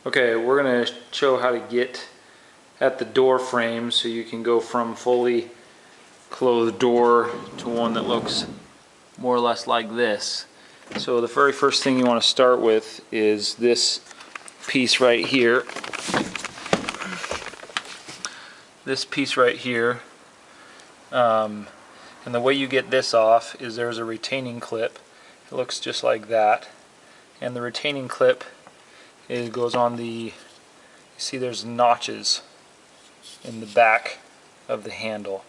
Okay, we're going to show how to get at the door frame so you can go from fully closed door to one that looks more or less like this. So the very first thing you want to start with is this piece right here. This piece right here. And the way you get this off is there's a retaining clip. It looks just like that. And the retaining clip goes on the, you see there's notches in the back of the handle.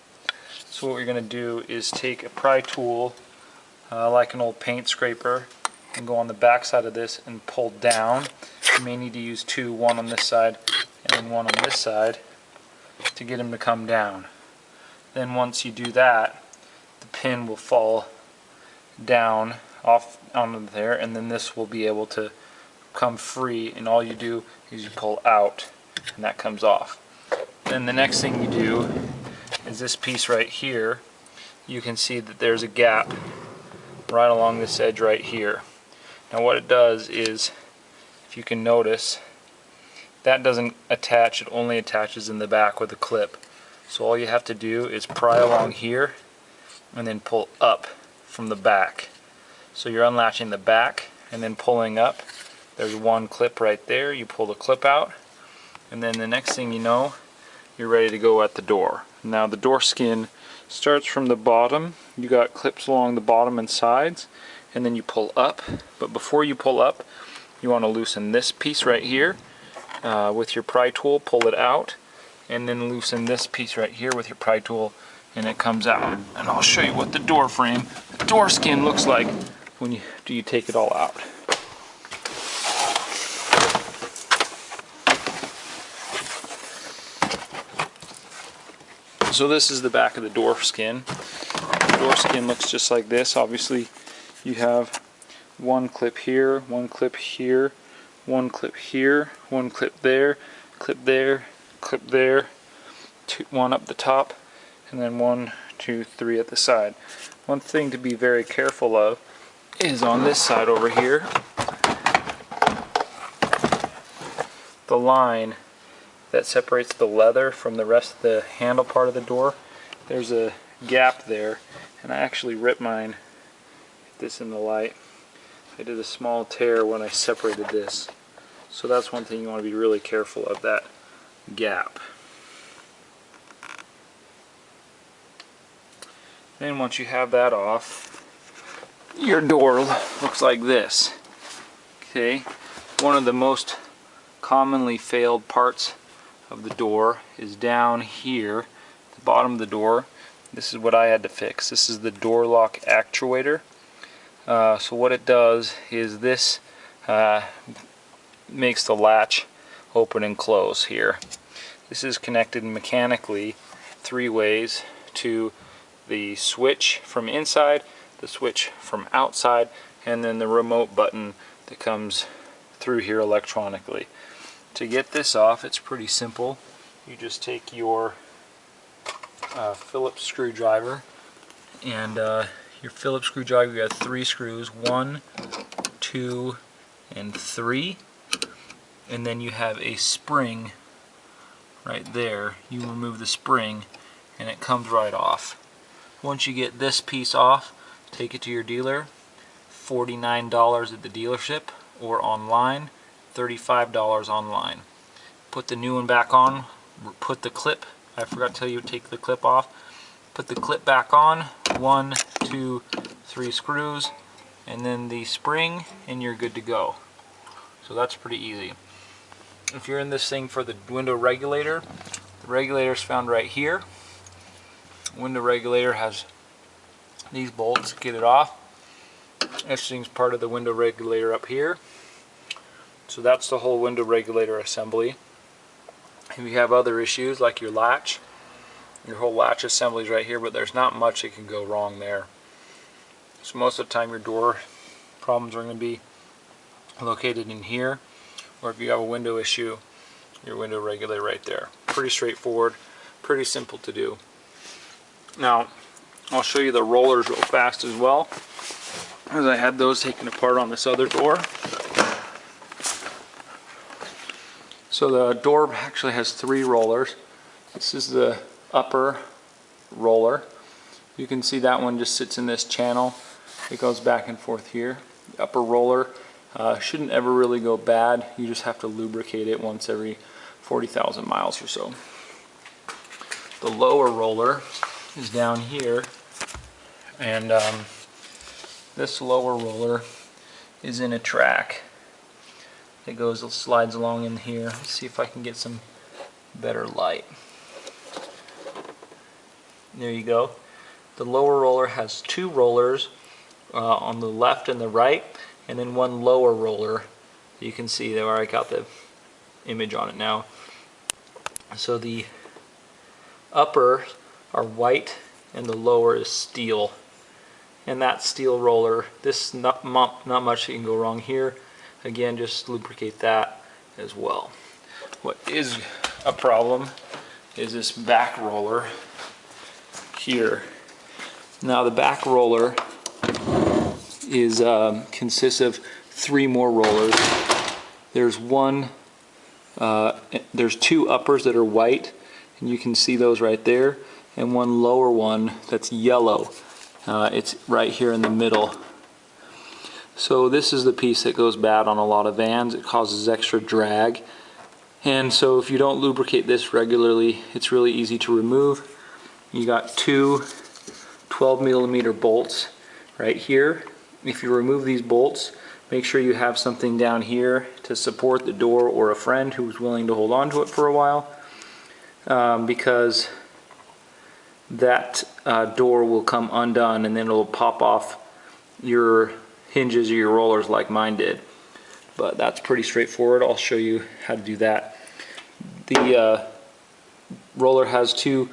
So what we're going to do is take a pry tool, like an old paint scraper, and go on the back side of this and pull down. You may need to use two, one on this side and then one on this side to get them to come down. Then once you do that, the pin will fall down off onto there, and then this will be able to come free, and all you do is you pull out and that comes off. Then the next thing you do is this piece right here. You can see that there's a gap right along this edge right here. Now what it does is, if you can notice, that doesn't attach, it only attaches in the back with a clip. So all you have to do is pry along here and then pull up from the back. So you're unlatching the back and then pulling up. There's one clip right there. You pull the clip out, and then the next thing you know, you're ready to go at the door. Now the door skin starts from the bottom. You got clips along the bottom and sides, and then you pull up. But before you pull up, you want to loosen this piece right here with your pry tool. Pull it out, and then loosen this piece right here with your pry tool, and it comes out. And I'll show you what the door frame, the door skin looks like when you take it all out. So this is the back of the door skin. The door skin looks just like this. Obviously you have one clip here, one clip here, one clip here, one clip there, clip there, clip there, one up the top, and then 1, 2, 3 at the side. One thing to be very careful of is on this side over here, the line that separates the leather from the rest of the handle part of the door. There's a gap there, and I actually ripped mine. Get this in the light. I did a small tear when I separated this. So that's one thing you want to be really careful of, that gap. Then once you have that off, your door looks like this. Okay, one of the most commonly failed parts of the door is down here at the bottom of the door. This is what I had to fix. This is the door lock actuator. So what it does is this makes the latch open and close here. This is connected mechanically 3 ways to the switch from inside, the switch from outside, and then the remote button that comes through here electronically. To get this off, it's pretty simple. You just take your Phillips screwdriver, and your Phillips screwdriver, you got 3 screws, 1, 2, and 3, and then you have a spring right there. You remove the spring and it comes right off. Once you get this piece off, take it to your dealer. $49 at the dealership or online, $35 online. Put the new one back on, put the clip, I forgot to tell you to take the clip off, put the clip back on, 1, 2, 3 screws, and then the spring, and you're good to go. So that's pretty easy. If you're in this thing for the window regulator, the regulator is found right here. The window regulator has these bolts. Get it off. This thing's part of the window regulator up here. So that's the whole window regulator assembly. If you have other issues like your latch, your whole latch assembly is right here, but there's not much that can go wrong there. So most of the time your door problems are going to be located in here, or if you have a window issue, your window regulator right there. Pretty straightforward, pretty simple to do. Now I'll show you the rollers real fast as well, as I had those taken apart on this other door. So the door actually has 3 rollers. This is the upper roller. You can see that one just sits in this channel. It goes back and forth here. The upper roller shouldn't ever really go bad. You just have to lubricate it once every 40,000 miles or so. The lower roller is down here, and this lower roller is in a track that slides along in here. Let's see if I can get some better light. There you go. The lower roller has 2 rollers on the left and the right, and then 1 lower roller. You can see there, I got the image on it now. So the upper are white and the lower is steel. And that steel roller, this not much can go wrong here. Again, just lubricate that as well. What is a problem is this back roller here. Now the back roller is consists of 3 more rollers. There's 2 uppers that are white, and you can see those right there, and 1 lower one that's yellow. It's right here in the middle. So this is the piece that goes bad on a lot of vans. It causes extra drag, and so if you don't lubricate this regularly, it's really easy to remove. You got 2 12mm bolts right here. If you remove these bolts, make sure you have something down here to support the door, or a friend who's willing to hold on to it for a while, because that door will come undone and then it'll pop off your hinges or your rollers like mine did. But that's pretty straightforward. I'll show you how to do that. The roller has 2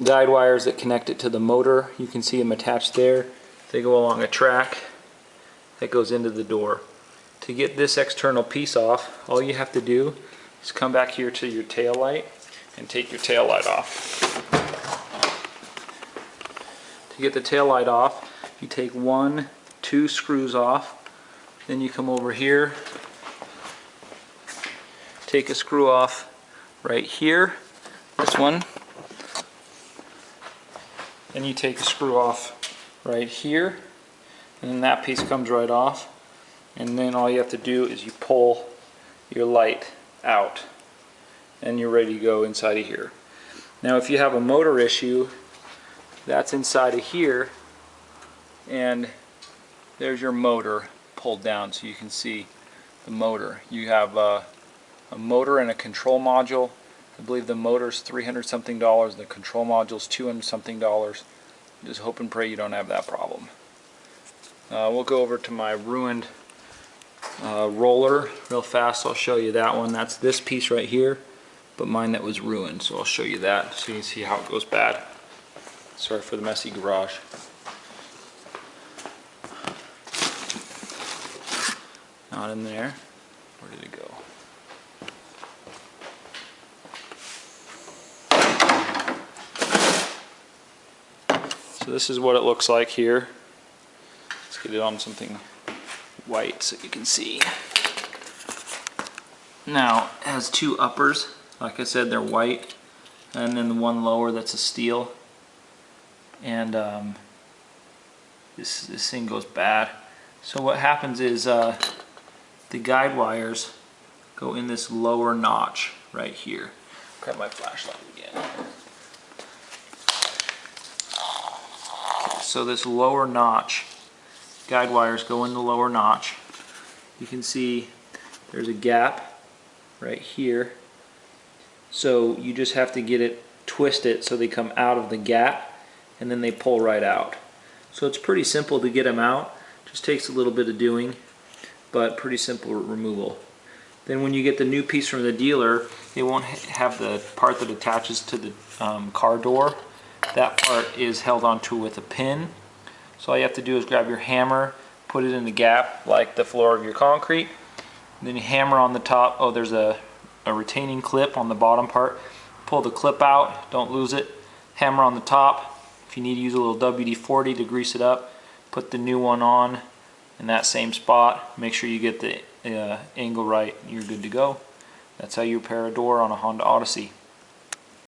guide wires that connect it to the motor. You can see them attached there. They go along a track that goes into the door. To get this external piece off, all you have to do is come back here to your tail light and take your tail light off. To get the tail light off, you take 1, 2 screws off, then you come over here, take a screw off right here, this one, then you take a screw off right here, and then that piece comes right off, and then all you have to do is you pull your light out and you're ready to go inside of here. Now if you have a motor issue, that's inside of here, and there's your motor pulled down so you can see the motor. You have a motor and a control module. I believe the motor's $300 something, the control module's $200 something. Just hope and pray you don't have that problem. We'll go over to my ruined roller real fast. I'll show you that one. That's this piece right here, but mine that was ruined, so I'll show you that so you can see how it goes bad. Sorry for the messy garage. Not in there. Where did it go? So this is what it looks like here. Let's get it on something white so you can see. Now it has 2 uppers. Like I said, they're white, and then the 1 lower that's a steel. And this thing goes bad. So what happens is the guide wires go in this lower notch right here. Grab my flashlight again. Okay, so this lower notch, guide wires go in the lower notch. You can see there's a gap right here. So you just have to get it, twist it so they come out of the gap, and then they pull right out. So it's pretty simple to get them out. Just takes a little bit of doing, but pretty simple removal. Then when you get the new piece from the dealer, it won't have the part that attaches to the car door. That part is held onto with a pin. So all you have to do is grab your hammer, put it in the gap like the floor of your concrete, and then you hammer on the top. Oh, there's a retaining clip on the bottom part. Pull the clip out, don't lose it. Hammer on the top. If you need to use a little WD-40 to grease it up, put the new one on in that same spot. Make sure you get the angle right, you're good to go. That's how you repair a door on a Honda Odyssey.